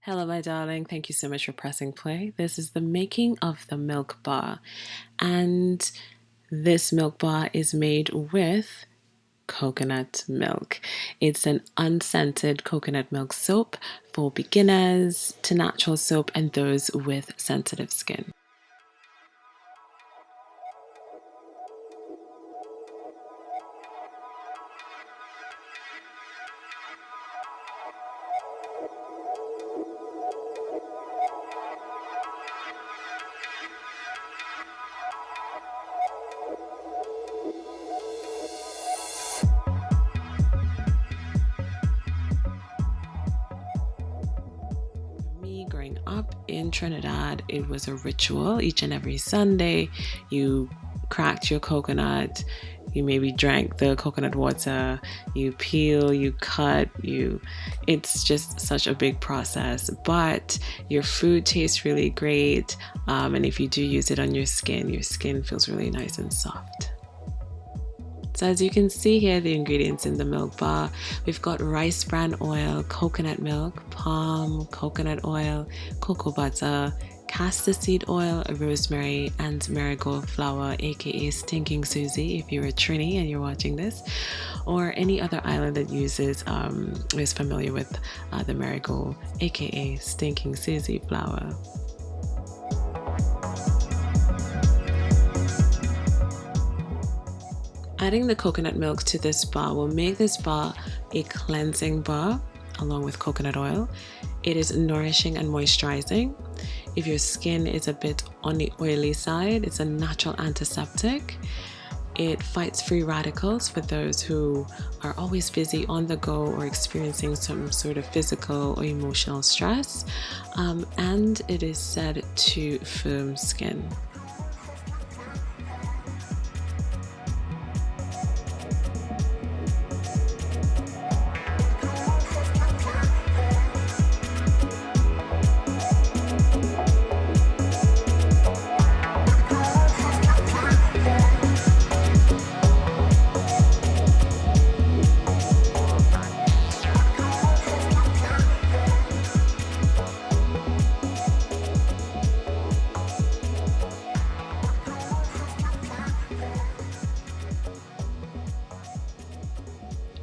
Hello, my darling. Thank you so much for pressing play. This is the making of the milk bar, and this milk bar is made with coconut milk. It's an unscented coconut milk soap for beginners to natural soap and those with sensitive skin. Me growing up in Trinidad, it was a ritual. Each and every Sunday, you cracked your coconut, you maybe drank the coconut water, you peel, you cut, it's just such a big process, but your food tastes really great. And if you do use it on your skin feels really nice and soft. So as you can see here, the ingredients in the milk bar, we've got rice bran oil, coconut milk, palm, coconut oil, cocoa butter, castor seed oil, rosemary, and marigold flower, aka stinking Susie if you're a Trini and you're watching this, or any other island that is familiar with the marigold, aka stinking Susie flower. Adding the coconut milk to this bar will make this bar a cleansing bar along with coconut oil. It is nourishing and moisturizing. If your skin is a bit on the oily side, it's a natural antiseptic. It fights free radicals for those who are always busy on the go or experiencing some sort of physical or emotional stress. And it is said to firm skin.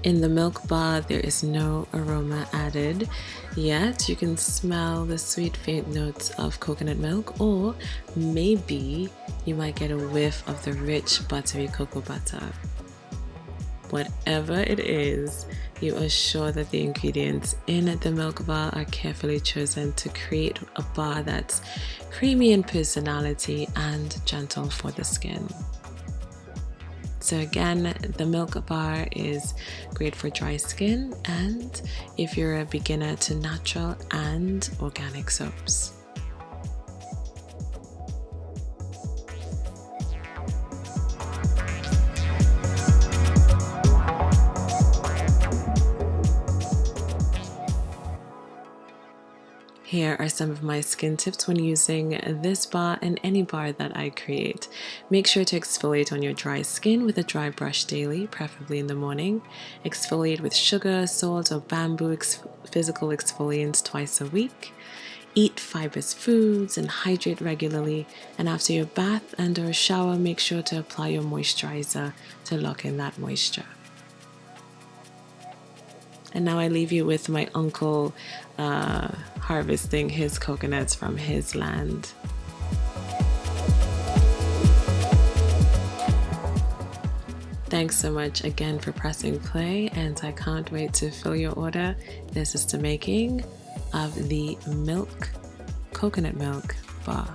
In the milk bar, there is no aroma added, yet you can smell the sweet faint notes of coconut milk, or maybe you might get a whiff of the rich buttery cocoa butter. Whatever it is, you are sure that the ingredients in the milk bar are carefully chosen to create a bar that's creamy in personality and gentle for the skin. So again, the milk bar is great for dry skin and if you're a beginner to natural and organic soaps. Here are some of my skin tips when using this bar and any bar that I create. Make sure to exfoliate on your dry skin with a dry brush daily, preferably in the morning. Exfoliate with sugar, salt, or bamboo physical exfoliants twice a week. Eat fibrous foods and hydrate regularly. And after your bath and or shower, make sure to apply your moisturizer to lock in that moisture. And now I leave you with my uncle harvesting his coconuts from his land. Thanks so much again for pressing play, and I can't wait to fill your order. This is the making of the coconut milk bar.